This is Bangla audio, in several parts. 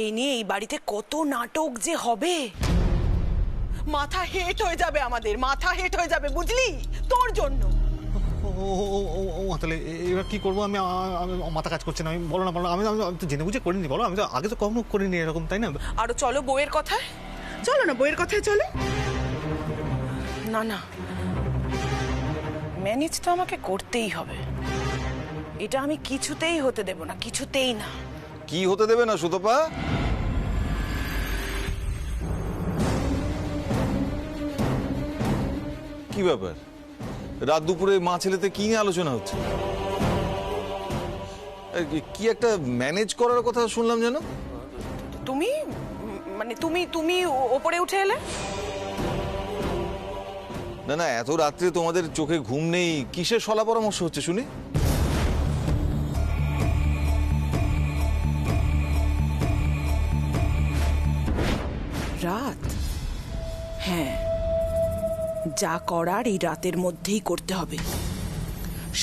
এই নিয়ে এই বাড়িতে কত নাটক যে হবে, মাথা হেট হয়ে যাবে, আমাদের মাথা হেট হয়ে যাবে, বুঝলি, তোর জন্য। তাহলে এবার কি করবো? আমি মাথা কাজ করছে না। আমি বলো না, আমি তো জেনে বুঝে করিনি। বলো, আমি তো আগে তো কখনো করিনি এরকম, তাই না? আরো চলো বইয়ের কথায়, চলো না বইয়ের কথায় চলো। না না, ম্যানেজ তো আমাকে করতেই হবে, এটা আমি কিছুতেই হতে দেব না, কিছুতেই না। কি হতে দেবে না সুতপা? কি ব্যাপার, রাত দুপুরে মা ছেলেতে কি নিয়ে আলোচনা হচ্ছে? কি একটা ম্যানেজ করার কথা শুনলাম যেন। তুমি মানে তুমি তুমি ওপরে উঠে এলে? না না, এত রাত্রে তোমাদের চোখে ঘুম নেই, কিসের সলা পরামর্শ হচ্ছে শুনি? রাত? হ্যাঁ, যা করার এই রাতের মধ্যেই করতে হবে।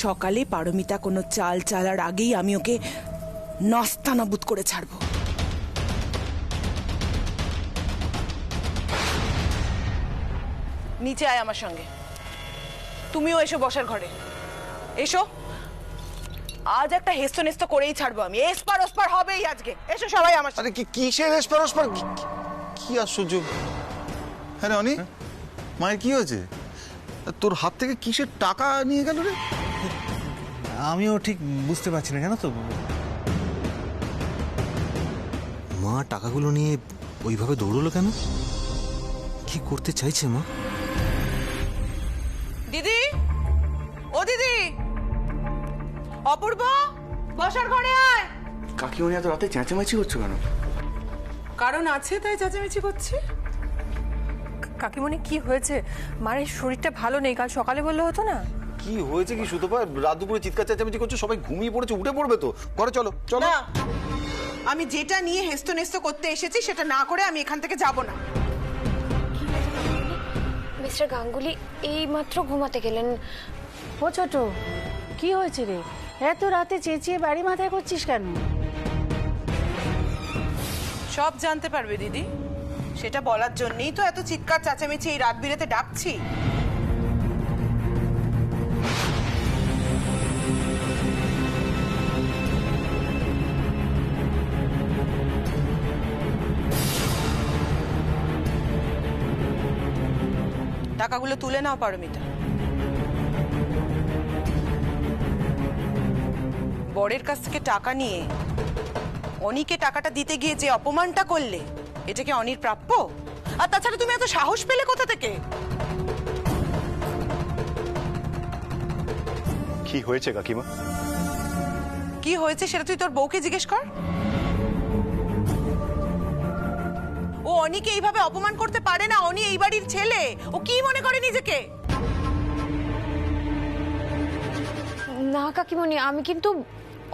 সকালে পারমিতা কোনো চাল চালার আগেই আমি ওকে নাস্তানাবুদ করে ছাড়বো। নিচে আয় আমার সঙ্গে, তুমিও এসো বসার ঘরে, এসো। আজ একটা হেস্ত নেস্ত করেই ছাড়বো আমি, এসপার ওসপার হবেই আজকে। এসো সবাই আমার সাথে। আরে কিসের এসপার ওসপার? কি আশ্চর্য! হ্যাঁ রে অনি, মায়ের কি হয়েছে? তোর হাত থেকে কিসের টাকা নিয়ে গেল রে? আমিও ঠিক বুঝতে পারছি না, জানো তো। মা টাকাগুলো নিয়ে ওইভাবে দৌড়লো কেন? কি করতে চাইছে মা? দিদি, ও দিদি, অপূর্ব, বসার ঘরে আয়। কাকিমণি এত রাতে চেঁচামেচি করছো কেন? কারণ আছে তাই চেঁচামেচি করছি। কাকিমণি কি হয়েছে? মায়ের শরীরটা ভালো নেই, কাল সকালে বললে হতো না? কি হয়েছে কি সুতপা? রাত দুপুরে চিৎকার চেঁচামেচি করছো, সবাই ঘুমিয়ে পড়েছে, উঠে পড়বে তো। ঘরে চলো চলো। না, আমি যেটা নিয়ে হেস্ত নেস্ত করতে এসেছি সেটা না করে আমি এখান থেকে যাব না। মিস্টার গাঙ্গুলি এই মাত্র ঘুমাতে গেলেন। ও ছোট, কি হয়েছে রে? এত রাতে চেঁচিয়ে বাড়ি মাথায় করছিস কেন? সব জানতে পারবে দিদি, সেটা বলার জন্যই তো এত চিৎকার চেঁচামেচি এই রাত বিরেতে ডাকছি। টাকাগুলো তুলে নাও পারমিতা। বরের কাছ থেকে টাকা নিয়ে অনিকে টাকাটা দিতে গিয়ে যে অপমানটা করলে, এটা কি অনির প্রাপ্য? আর তাছাড়া তুমি এত সাহস পেলে কোথা থেকে? কি হয়েছে কাকিমা? কি হয়েছে সেটা তুই তোর বউকে জিজ্ঞেস কর। ও অনিকে এইভাবে অপমান করতে পারে না, অনি এই বাড়ির ছেলে, ও কি মনে করে নিজেকে? না কাকিমণি, আমি কিন্তু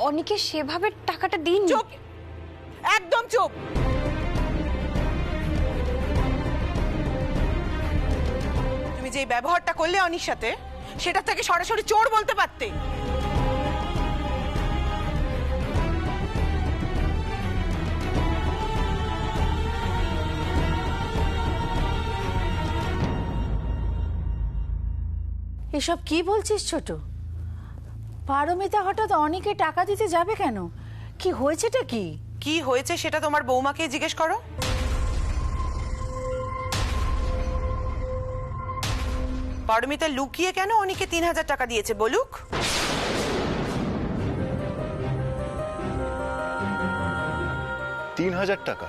অনিকে সেভাবে টাকাটা দিইনি। চুপ, একদম চুপ। তুমি যে ব্যবহারটা করলে অনির সাথে, সেটা থেকে সরাসরি চোর বলতে পারতে। এসব কি বলছিস ছোট? পারমিতা হঠাৎ অনিকে টাকা দিতে যাবে কেন? কি হয়েছেটা কি? কি হয়েছে সেটা তোমার বৌমাকে জিজ্ঞেস করো। পারমিতা লুকিয়ে কেন অনিকে 3000 টাকা দিয়েছে বলুক। $3000 টাকা?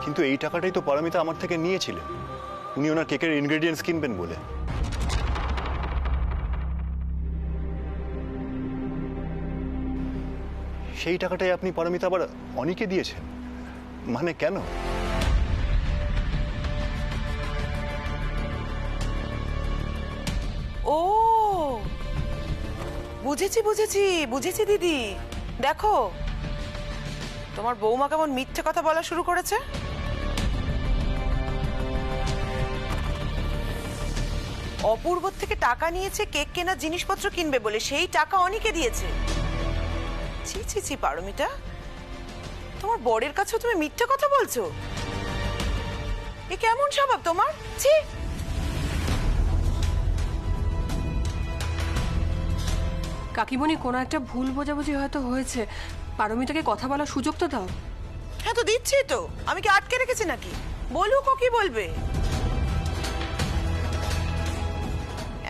কিন্তু এই টাকাটাই তো পারমিতা আমার থেকে নিয়েছিলেন, উনি ওনার কেকের ইনগ্রেডিয়েন্টস কিনবেন বলে। সেই টাকাটাই আপনি পারমিতা আবার অনিকে দিয়েছেন, মানে কেন? ও বুঝেছি বুঝেছি বুঝেছি দিদি, দেখো তোমার বৌমা কেমন মিথ্যে কথা বলা শুরু করেছে। অপূর্বর থেকে টাকা নিয়েছে কেক কেনার জিনিসপত্র কিনবে বলে, সেই টাকা অনিকে দিয়েছে। ছি ছি ছি পারমিতা, তোমার বরের কাছে তুমি মিথ্যে কথা বলছো? এ কেমন স্বভাব তোমার? ছি। কাকিমণি কোনো একটা ভুল বোঝাবুঝি হয়তো হয়েছে, পারমিতাকে কথা বলার সুযোগ তো দাও। হ্যাঁ তো দিচ্ছি তো, আমি কি আটকে রেখেছি নাকি? বলুক, ও কি বলবে?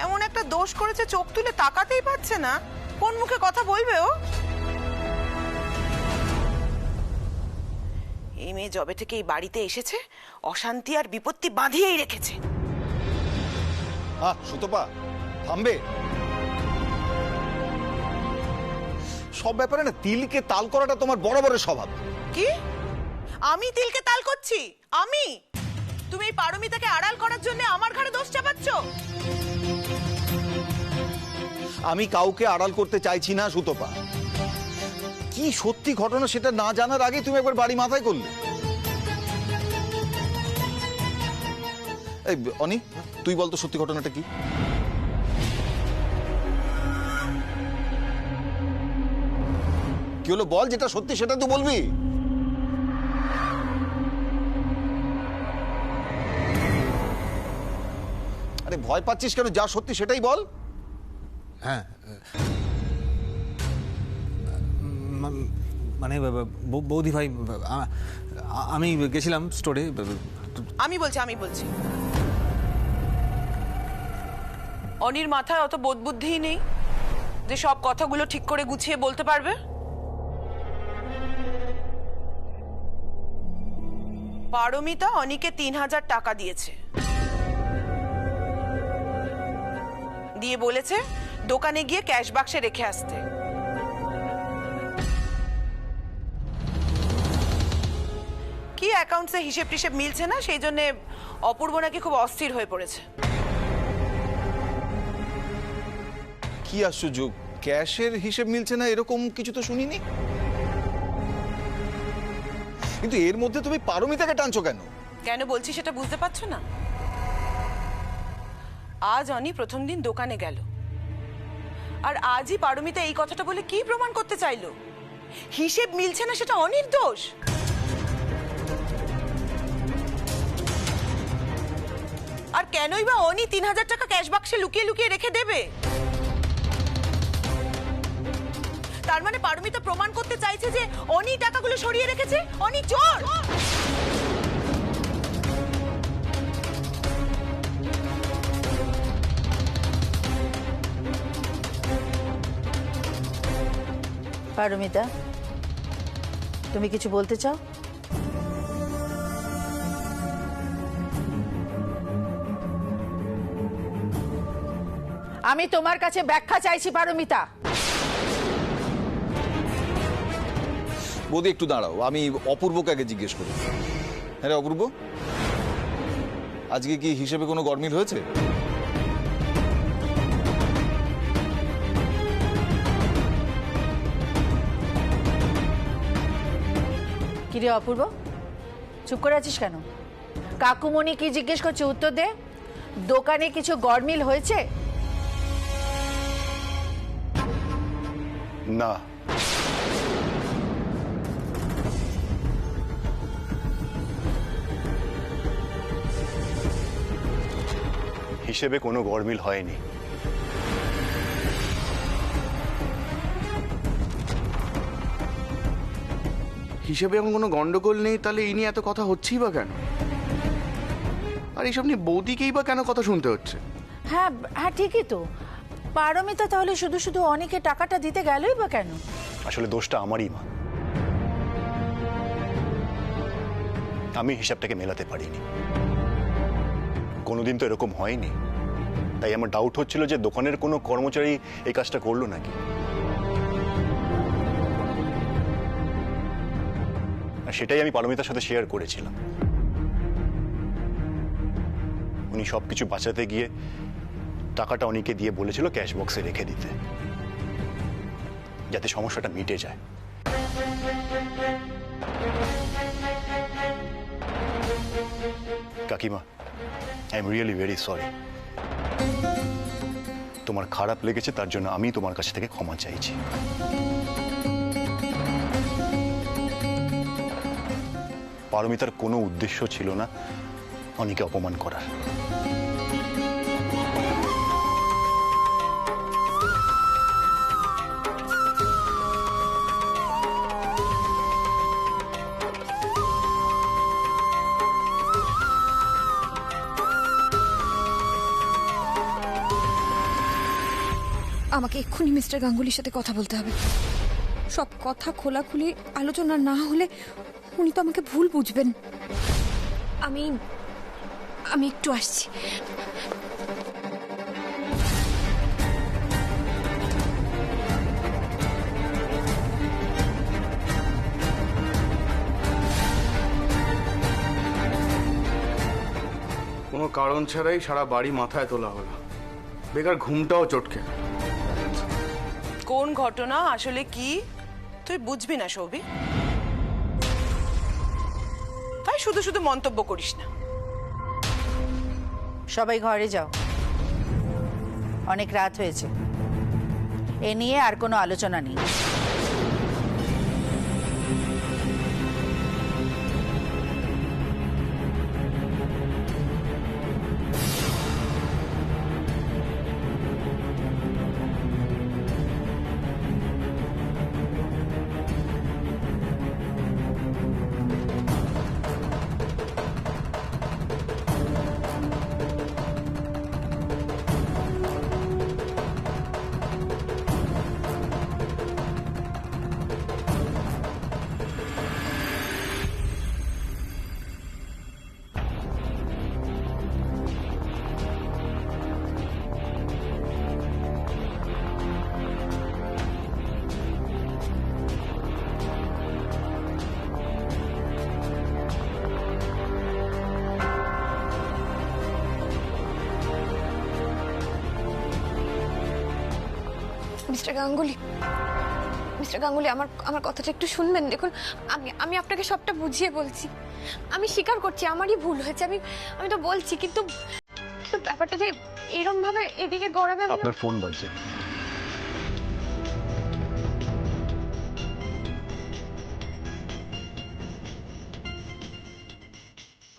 এমন একটা দোষ করেছে, চোখ তুলে তাকাতেই পারছে না, কোন মুখে কথা বলবে ও? এই মেয়ে যবে থেকে এই বাড়িতে এসেছে অশান্তি আর বিপত্তি বাঁধিয়েই রেখেছে। সুতপা থামবে। সব ব্যাপারে না তিলকে তাল করাটা তোমার বড় বড় স্বভাব। কি? আমি তিলকে তাল করছি? আমি? তুমি এই পারমিতাকে আড়াল করার জন্য আমার ঘাড়ে দোষ চাপাচ্ছ? আমি কাউকে আড়াল করতে চাইছি না সুতপা। কি সত্যি ঘটনা সেটা না জানার আগে তুমি একবার বাড়ি মাথায় করলে। এই অনি, তুই বলতো সত্যি ঘটনাটা কি? কি হলো বল, যেটা সত্যি সেটা তো বলবি। আরে ভয় পাচ্ছিস কেন? যা সত্যি সেটাই বল। হ্যাঁ, মানে বৌদি ভাই, আমি গেছিলাম স্টোরে। আমি বলছি অনির মাথায় অত বোধ বুদ্ধিই নেই যে সব কথাগুলো ঠিক করে গুছিয়ে বলতে পারবে। পারমিতা অনিকে 3000 টাকা দিয়েছে, দিয়ে বলেছে দোকানে গিয়ে ক্যাশ বাক্সে রেখে আসতে। কি অ্যাকাউন্টসে হিসেব টিসেব মিলছে না, সেই জন্য অপূর্ব নাকি খুব অস্থির হয়ে পড়েছে। কি আশ্চর্য, ক্যাশের হিসেব মিলছে না এরকম কিছু তো শুনিনি। কিন্তু এর মধ্যে তুমি পারমিতাকে টানছো কেন? কেন বলছি সেটা বুঝতে পারছো না? আজ অনি প্রথম দিন দোকানে গেল, আর আজই পারমিতা এই কথাটা বলে কি প্রমাণ করতে চাইলো? হিসেব মিলছে না সেটা অনির দোষ। আর কেনই বা অনি 3000 টাকা ক্যাশ বাক্সে লুকিয়ে লুকিয়ে রেখে দেবে? তার মানে পারমিতা প্রমাণ করতে চাইছে যে অনি টাকাগুলো সরিয়ে রেখেছে, অনি চোর। পারমিতা, তুমি কিছু বলতে চাও? আমি তোমার কাছে ব্যাখ্যা চাইছি পারমিতা। বৌদি একটু দাঁড়াও, আমি অপূর্বকে আগে জিজ্ঞেস করি। হ্যাঁ রে অপূর্ব, আজকে কি হিসেবে কোনো গরমিল হয়েছে? কিরে অপূর্ব, চুপ করে আছিস কেন? কাকুমণি কি জিজ্ঞেস করছে, উত্তর দে। দোকানে কিছু গরমিল হয়েছে? না, হিসেবে কোনো গরমিল হয়নি। হিসেবে এখন কোনো গন্ডগোল নেই, তাহলে এই নিয়ে এত কথা হচ্ছেই বা কেন? আর এইসব নিয়ে বৌদিকেই বা কেন কথা শুনতে হচ্ছে? হ্যাঁ হ্যাঁ, ঠিকই তো। পারমিতা তাহলে শুধু শুধু অনেকে টাকাটা দিতে গেলই বা কেন? আসলে দোষটা আমারই মা। আমি হিসাবটাকে মেলাতে পারিনি। কোনোদিন তো এরকম হয়নি, তাই আমার ডাউট হচ্ছিল যে দোকানের কোনো কর্মচারী এই কাজটা করলো নাকি। আর সেটাই আমি পারমিতার সাথে শেয়ার করেছিলাম। উনি সবকিছু বাঁচাতে গিয়ে টাকাটা অনিকে দিয়ে বলেছিল ক্যাশ বক্সে রেখে দিতে, যাতে সমস্যাটা মিটে যায়। কাকিমা, I am really very sorry. তোমার খারাপ লেগেছে, তার জন্য আমি তোমার কাছ থেকে ক্ষমা চাইছি। পারমিতার কোনো উদ্দেশ্য ছিল না অনিকে অপমান করার। আমাকে এক্ষুনি মিস্টার গাঙ্গুলির সাথে কথা বলতে হবে। সব কথা খোলাখুলি আলোচনা না হলে উনি তো আমাকে ভুল বুঝবেন। আমি আমি একটু আসছি। কোনো কারণ ছাড়াই সারা বাড়ি মাথায় তোলা হলো, বেকার ঘুমটাও চটকে। কোন ঘটনা আসলে কি তুই বুঝবি না সৌভিক, তাই শুধু শুধু মন্তব্য করিস না। সবাই ঘরে যাও, অনেক রাত হয়েছে, এ নিয়ে আর কোনো আলোচনা নেই। মিস্টার গাঙ্গুলি, আমার কথাটা একটু শুনবেন। দেখুন, আমি আপনাকে সবটা বুঝিয়ে বলছি। আমি স্বীকার করছি আমারই ভুল হয়েছে, আমি তো বলছি, কিন্তু ব্যাপারটা যে এরকম ভাবে এদিকে গড়াবে। আপনার ফোন বাজছে।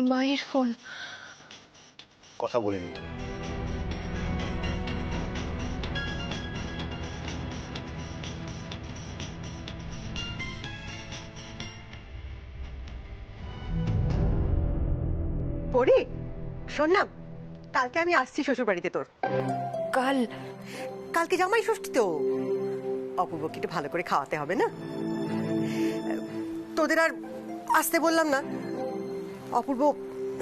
মায়ের ফোন। কথা বলিনি। পরি, শোন না, কালকে আমি আসছি শ্বশুর বাড়িতে তোর। কালকে জামাই ষষ্ঠী তো, অপূর্বকে একটু ভালো করে খাওয়াতে হবে না? তোদের আর আসতে বললাম না, অপূর্ব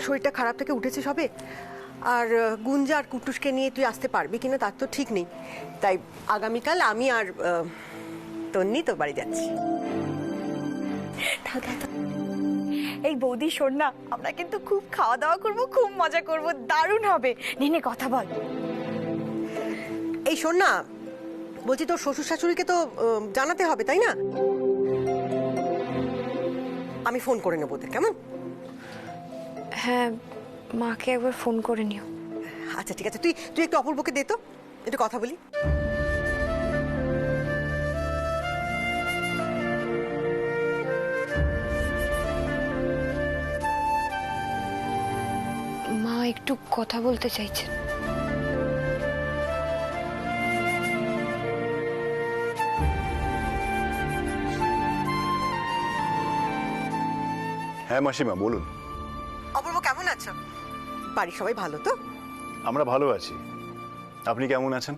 শরীরটা খারাপ থেকে উঠেছে সবে, আর গুঞ্জা আর কুটুসকে নিয়ে তুই আসতে পারবি কিনা তার তো ঠিক নেই, তাই আগামীকাল আমি আর তন্নি তোর বাড়ি যাচ্ছি। এই বৌদি শোন না, আমরা কিন্তু খুব খাওয়া দাওয়া করবো, খুব মজা করবো, দারুণ হবে। নে কথা বল। এই শোন না, বলছি তোর শ্বশুর শাশুড়িকে তো জানাতে হবে তাই না? আমি ফোন করে নেবো ওদের, কেমন? হ্যাঁ, মাকে একবার ফোন করে নিও। আচ্ছা ঠিক আছে, তুই একটু অপূর্বকে দে তো, একটু কথা বলি। মা একটু কথা বলতে চাইছেন। হ্যাঁ মাসিমা বলুন। অপূর্ব কেমন আছো? বাড়ির সবাই ভালো তো? আমরা ভালো আছি, আপনি কেমন আছেন?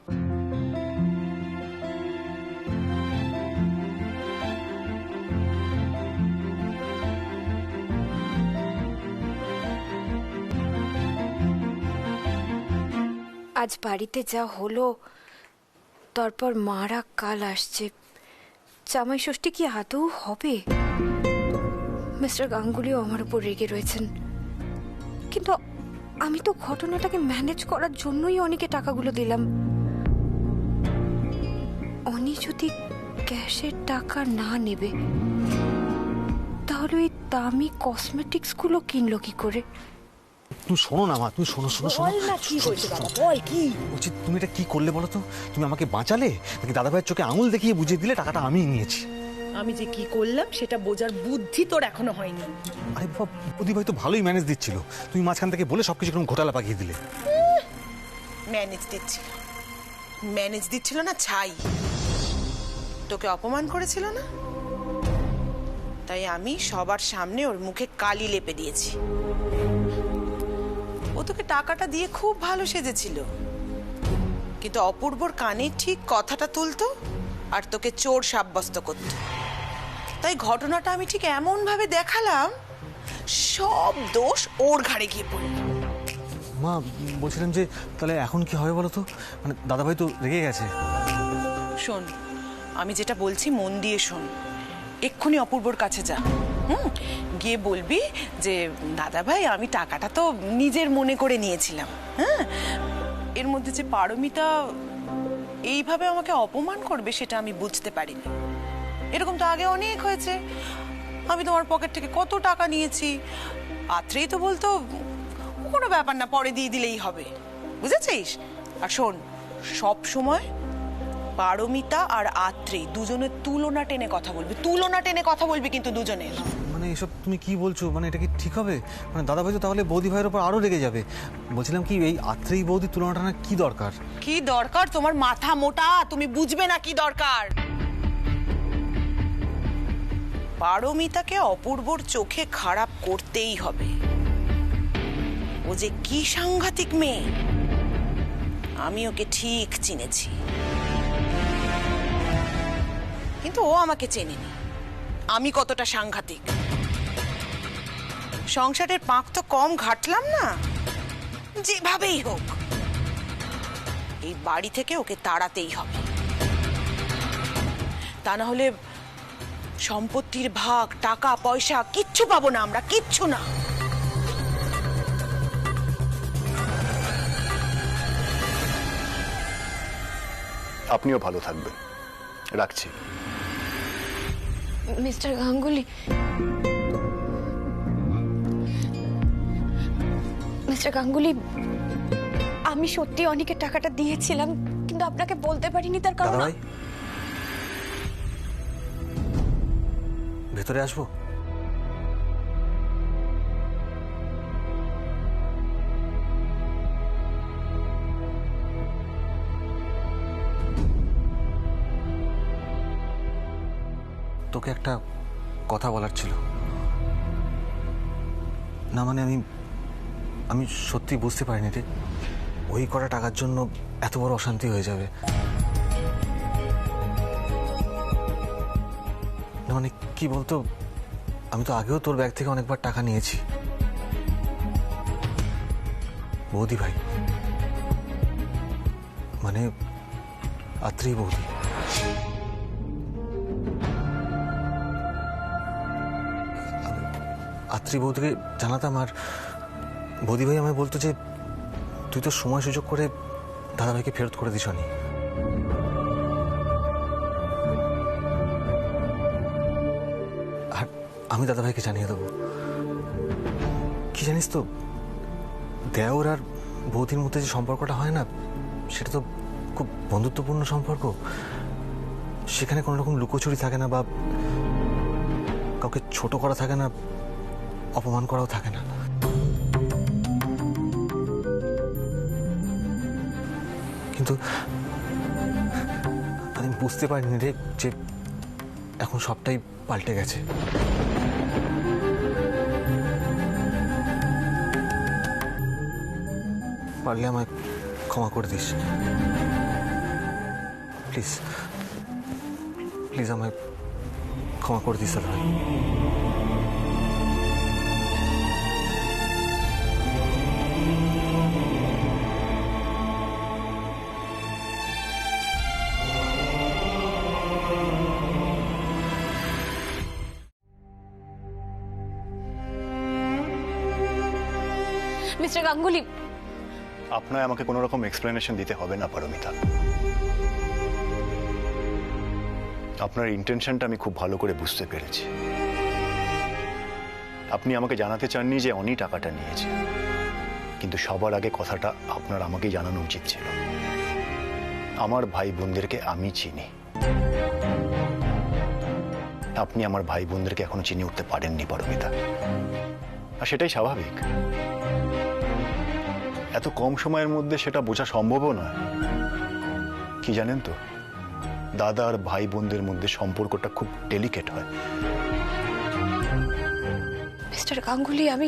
আজ বাড়িতে যা হলো, তারপর মারা কাল আসছে, জামাই ষষ্ঠী কি আদৌ হবে? মিস্টার গাঙ্গুলিও আমার উপর রেগে রয়েছেন, কিন্তু আমি তো ঘটনাটাকে ম্যানেজ করার জন্যই অনেকে টাকাগুলো দিলাম। অনি যদি ক্যাশের টাকা না নেবে, তাহলে ওই দামি কসমেটিক্স গুলো কিনলো কি করে? তুমি শোনো না মা, তুমি শোনো। বল না কি হয়েছে বাবা, বল কি বলছি, তুমি এটা কি করলে বলো তো? তুমি আমাকে বাঁচালে নাকি দাদা ভাইয়ের চোখে আঙুল দেখিয়ে বুঝিয়ে দিলে টাকাটা আমিই নিয়েছি? আমি যে কি করলাম সেটা বোঝার বুদ্ধি তোর এখনো হয়নি। আরে বাবা, বৌদি ভাই তো ভালোই ম্যানেজ দিচ্ছিল, তুমি মাঝখান থেকে বলে সবকিছু এরকম ঘোটালা পাকিয়ে দিলে। ম্যানেজ দিচ্ছিল না ছাই, তোকে অপমান করেছিল না, তাই আমি সবার সামনে ওর মুখে কালি লেপে দিয়েছি। ও তোকে টাকাটা দিয়ে খুব ভালো সেজেছিল, কিন্তু অপূর্বর কানে ঠিক কথাটা তুলতো আর তোকে চোর সাব্যস্ত করত। তাই ঘটনাটা আমি ঠিক এমন ভাবে দেখালাম সব দোষ ওর ঘাড়ে গিয়ে পড়ল। মা, বলছিলাম যে তাহলে এখন কি হবে বলো তো, মানে দাদাভাই তো রেগে গেছে। শোন, আমি যেটা বলছি মন দিয়ে শোন। এক্ষুনি অপূর্বর কাছে যা, গিয়ে বলবি যে দাদা ভাই আমি টাকাটা তো নিজের মনে করে নিয়েছিলাম, হ্যাঁ, এর মধ্যে যে পারমিতা এইভাবে আমাকে অপমান করবে সেটা আমি বুঝতে পারিনি। এরকম তো আগে অনেক হয়েছে, আমি তোমার পকেট থেকে কত টাকা নিয়েছি, পাত্রেই তো বলতো কোনো ব্যাপার না, পরে দিয়ে দিলেই হবে, বুঝেছিস? আর শোন, সব সময় পারমিতা আর আত্রেই দুজনের তুলনা টেনে কথা বলবি কিন্তু দুজনের। মানে এসব তুমি কি বলছো, মানে এটা কি ঠিক হবে? মানে দাদাভাই তো তাহলে বৌদি ভাইয়ের উপর আরো রেগে যাবে। বলছিলাম কি এই আত্রেই বৌদি তুলনাটা না কি দরকার? কি দরকার? তোমার মাথা মোটা, তুমি বুঝবে না কি দরকার। পারমিতাকে অপূর্বর চোখে খারাপ করতেই হবে। ও যে কি সাংঘাতিক মেয়ে আমি ওকে ঠিক চিনেছি, কিন্তু ও আমাকে চেনেনি আমি কতটা সাংঘাতিক। সংসারের পাঁক তো কম ঘাটলাম না, যেভাবেই হোক এই বাড়ি থেকে ওকে তাড়াতেই হবে, তা না হলে সম্পত্তির ভাগ, টাকা পয়সা কিচ্ছু পাবো না আমরা, কিচ্ছু না। আপনিও ভালো থাকবেন, রাখছি। মিস্টার গাঙ্গুলি, আমি সত্যি অনেকের টাকাটা দিয়েছিলাম, কিন্তু আপনাকে বলতে পারিনি তার কারণ। দাদাভাই ভেতরে আসবো? তোকে একটা কথা বলার ছিল। না মানে আমি সত্যি বুঝতে পারিনি রে, ওই করা টাকার জন্য এত বড় অশান্তি হয়ে যাবে। না মানে কি বলতো, আমি তো আগেও তোর ব্যাগ থেকে অনেকবার টাকা নিয়েছি। বৌদি ভাই মানে আত্রেই বৌদি। আত্রি বৌদিকে জানাতাম, আর বৌদি ভাই আমায় বলতো যে তুই তো সময় সুযোগ করে দাদাভাইকে ফেরত করে দিস নি। আর আমি দাদাভাইকে জানিয়ে দেবো। কি জানিস তো, দেওর আর বৌদির মধ্যে যে সম্পর্কটা হয় না, সেটা তো খুব বন্ধুত্বপূর্ণ সম্পর্ক। সেখানে কোনো রকম লুকোচুরি থাকে না, বা কাউকে ছোট করা থাকে না, অপমান করাও থাকে না। কিন্তু আমি বুঝতে পারিনি রে যে এখন সবটাই পাল্টে গেছে। পারলে আমায় ক্ষমা করে দিস প্লিজ, প্লিজ আমায় ক্ষমা করে দিস দাদা ভাই। মিস্টার গাঙ্গুলি, আপনার আমাকে কোনো রকম এক্সপ্লেনেশন দিতে হবে না পারমিতা। আপনার ইন্টেনশনটা আমি খুব ভালো করে বুঝতে পেরেছি। আপনি আমাকে জানাতে চাননি যে অনি টাকাটা নিয়েছে, কিন্তু সবার আগে কথাটা আপনার আমাকেই জানানো উচিত ছিল। আমার ভাই বোনদেরকে আমি চিনি, আপনি আমার ভাই বোনদেরকে এখনো চিনে উঠতে পারেননি পারমিতা, আর সেটাই স্বাভাবিক। এত কম সময়ের মধ্যে সেটা বোঝা সম্ভবও নয়। কি জানেন তো, দাদা আর ভাই বোনদের মধ্যে সম্পর্কটা খুব ডেলিকেট হয়। মিস্টার গাঙ্গুলি, আমি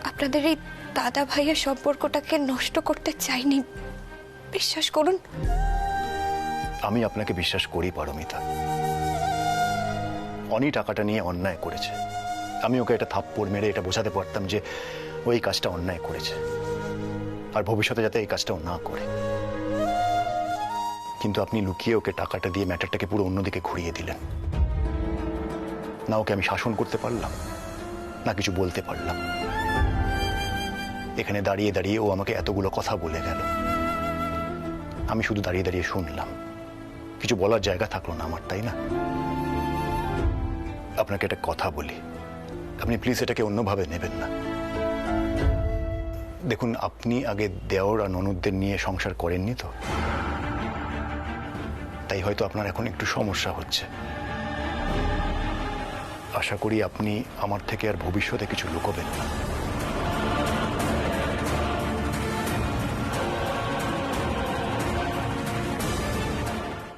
আপনাদের এই দাদা ভাইয়ের সম্পর্কটাকে নষ্ট করতে চাইনি, বিশ্বাস করুন। আমি আপনাকে বিশ্বাস করি পারমিতা। অনি টাকাটা নিয়ে অন্যায় করেছে, আমি ওকে এটা থাপ্পড় মেরে এটা বোঝাতে পারতাম যে ওই কাজটা অন্যায় করেছে, আর ভবিষ্যতে যাতে এই কাজটাও না করে। কিন্তু আপনি লুকিয়ে ওকে টাকাটা দিয়ে ম্যাটারটাকে পুরো অন্যদিকে ঘুরিয়ে দিলেন। না ওকে আমি শাসন করতে পারলাম, না কিছু বলতে পারলাম। এখানে দাঁড়িয়ে দাঁড়িয়ে ও আমাকে এতগুলো কথা বলে গেল, আমি শুধু দাঁড়িয়ে দাঁড়িয়ে শুনলাম, কিছু বলার জায়গা থাকলো না আমার, তাই না? আপনাকে একটা কথা বলি, আপনি প্লিজ এটাকে অন্যভাবে নেবেন না। দেখুন, আপনি আগে দেওর আর ননদদের নিয়ে সংসার করেননি তো, তাই হয়তো আপনার এখন একটু সমস্যা হচ্ছে। আশা করি আপনি আমার থেকে আর ভবিষ্যতে কিছু লুকোবেন না।